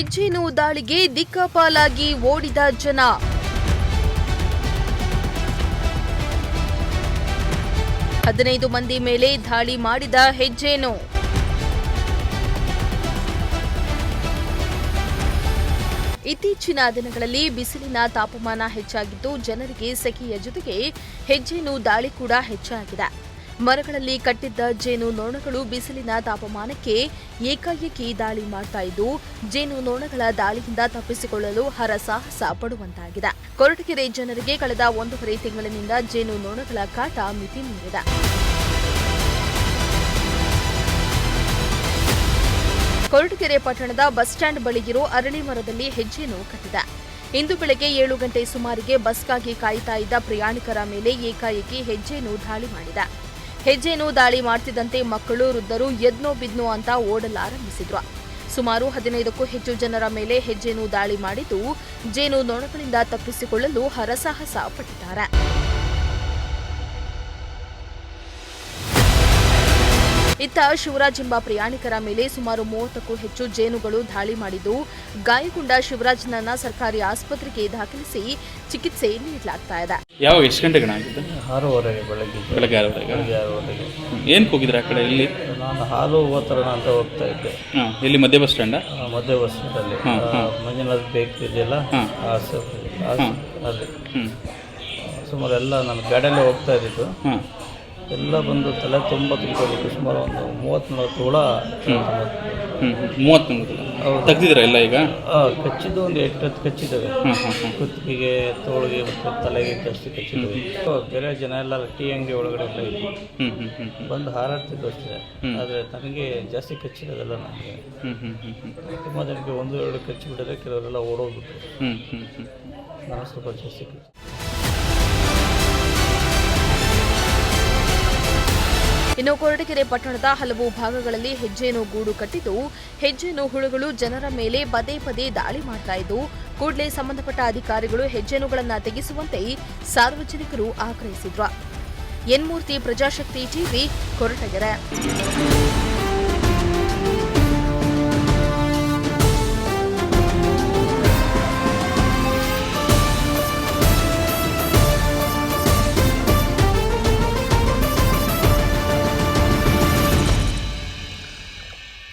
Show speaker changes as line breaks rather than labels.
ಹೆಜ್ಜೇನು ದಾಳಿಗೆ ದಿಕ್ಕಾಪಾಲಾಗಿ ಓಡಿದ ಜನ. ಹದಿನೈದು ಮಂದಿ ಮೇಲೆ ದಾಳಿ ಮಾಡಿದ ಹೆಜ್ಜೇನು. ಇತ್ತೀಚಿನ ದಿನಗಳಲ್ಲಿ ಬಿಸಿಲಿನ ತಾಪಮಾನ ಹೆಚ್ಚಾಗಿದ್ದು ಜನರಿಗೆ ಸೆಕೆಯ ಜೊತೆಗೆ ಹೆಜ್ಜೇನು ದಾಳಿ ಕೂಡ ಹೆಚ್ಚಾಗಿದೆ. ಮರಗಳಲ್ಲಿ ಕಟ್ಟಿದ್ದ ಜೇನು ನೊಣಗಳು ಬಿಸಿಲಿನ ತಾಪಮಾನಕ್ಕೆ ಏಕಾಏಕಿ ದಾಳಿ ಮಾಡ್ತಾ ಇದ್ದು ಜೇನು ನೊಣಗಳ ದಾಳಿಯಿಂದ ತಪ್ಪಿಸಿಕೊಳ್ಳಲು ಹರಸಾಹಸ ಪಡುವಂತಾಗಿದೆ. ಕೊರಟಗೆರೆ ಜನರಿಗೆ ಕಳೆದ 1.5 ತಿಂಗಳಿನಿಂದ ಜೇನು ನೊಣಗಳ ಕಾಟ ಮಿತಿ ಮೀರಿದೆ. ಕೊರಟಗೆರೆ ಪಟ್ಟಣದ ಬಸ್ ಸ್ಟ್ಯಾಂಡ್ ಬಳಿಗಿರೋ ಅರಳಿ ಮರದಲ್ಲಿ ಹೆಜ್ಜೇನು ಕಟ್ಟಿದೆ. ಇಂದು ಬೆಳಗ್ಗೆ 7 ಗಂಟೆ ಸುಮಾರಿಗೆ ಬಸ್ಗಾಗಿ ಕಾಯ್ತಾ ಇದ್ದ ಪ್ರಯಾಣಿಕರ ಮೇಲೆ ಏಕಾಏಕಿ ಹೆಜ್ಜೇನು ದಾಳಿ ಮಾಡಿದೆ. ಹೆಜ್ಜೇನು ದಾಳಿ ಮಾಡ್ತಿದ್ದಂತೆ ಮಕ್ಕಳು, ವೃದ್ಧರು ಎದ್ನೋ ಬಿದ್ನೋ ಅಂತ ಓಡಲಾರಂಭಿಸಿದ್ರು. ಸುಮಾರು 15ಕ್ಕೂ ಹೆಚ್ಚು ಜನರ ಮೇಲೆ ಹೆಜ್ಜೇನು ದಾಳಿ ಮಾಡಿದ್ದು ಜೇನು ನೊಣಗಳಿಂದ ತಪ್ಪಿಸಿಕೊಳ್ಳಲು ಹರಸಾಹಸ ಪಟ್ಟಿದ್ದಾರೆ. ಇತ್ತ ಶಿವರಾಜ್ ಎಂಬ ಪ್ರಯಾಣಿಕರ ಮೇಲೆ ಸುಮಾರು 30ಕ್ಕೂ ಹೆಚ್ಚು ಜೇನುಗಳು ದಾಳಿ ಮಾಡಿದ್ದು ಗಾಯಗೊಂಡ ಶಿವರಾಜ್ನನ್ನ ಸರ್ಕಾರಿ ಆಸ್ಪತ್ರೆಗೆ ದಾಖಲಿಸಿ ಚಿಕಿತ್ಸೆ ನೀಡಲಾಗ್ತಾ ಇದೆ.
ಯಾವಾಗ ಎಷ್ಟು ಗಂಟೆಗೆ ಆಗಿದ್ದು?
6:30 ಬೆಳಗ್ಗೆ 6:30.
ಏನು ಹೋಗಿದ್ರೆ ಆ ಕಡೆ? ಇಲ್ಲಿ
ನಾನು ಹಾಲು ಹೋಗೋಣ ಅಂತ ಹೋಗ್ತಾ ಇದ್ದೆ.
ಇಲ್ಲಿ ಮಧ್ಯ ಬಸ್ ಸ್ಟ್ಯಾಂಡ್?
ಮಧ್ಯ ಬಸ್ ಸ್ಟ್ಯಾಂಡಲ್ಲಿ ಮಂಜುನಾಥ್ ಬೇಕ್ರಿ ಇದೆಯಲ್ಲ ಅಲ್ಲಿ ಸುಮಾರು ಎಲ್ಲ ನನ್ನ ಗಾಡಿಯಲ್ಲೇ ಹೋಗ್ತಾ ಇದ್ದಿದ್ದು. ಎಲ್ಲ ಬಂದು ತಲೆ ತುಂಬ ತುಂಬಿಟ್ಟು ಸುಮಾರು ಒಂದು 30-40 ಹುಳ.
30 ತೆಗ್ದಿದ್ರ ಎಲ್ಲ? ಈಗ
ಕಚ್ಚಿದ್ದು ಒಂದು 8-10 ಕಚ್ಚಿದ್ದಾವೆ. ಕುತ್ತಿಗೆಗೆ, ತೋಳಿಗೆ ಮತ್ತು ತಲೆಗೆ ಜಾಸ್ತಿ ಕಚ್ಚಿದ್ದಾವೆ. ಬೇರೆ ಜನ ಎಲ್ಲ ಟೀ ಅಂಗಡಿ ಒಳಗಡೆ ಎಲ್ಲ ಇತ್ತು, ಬಂದು ಹಾರಾಡ್ತಿದ್ದು ಅಷ್ಟೇ. ಆದರೆ ನನಗೆ ಜಾಸ್ತಿ ಕಚ್ಚಿರೋದಲ್ಲ. ನನಗೆ ತುಂಬ ಜನಕ್ಕೆ 1-2 ಕಚ್ಚಿಬಿಟ್ಟಿದೆ, ಕೆಲವರೆಲ್ಲ ಓಡೋಗ್ಬಿಟ್ರು. ನಾನು ಸ್ವಲ್ಪ ಜಾಸ್ತಿ
ಇನ್ನು ಕೊರಟಗೆರೆ ಪಟ್ಟಣದ ಹಲವು ಭಾಗಗಳಲ್ಲಿ ಹೆಜ್ಜೇನು ಗೂಡು ಕಟ್ಟಿದ್ದು ಹೆಜ್ಜೇನು ಹುಳುಗಳು ಜನರ ಮೇಲೆ ಪದೇ ಪದೇ ದಾಳಿ ಮಾಡ್ತಾ ಇದ್ದು ಕೂಡಲೇ ಸಂಬಂಧಪಟ್ಟ ಅಧಿಕಾರಿಗಳು ಹೆಜ್ಜೇನುಗಳನ್ನು ತೆಗೆಸುವಂತೆ ಸಾರ್ವಜನಿಕರು ಆಗ್ರಹಿಸಿದ್ರು. ಎನ್ ಮೂರ್ತಿ, ಪ್ರಜಾಶಕ್ತಿ ಟಿವಿ, ಕೊರಟಗೆರೆ.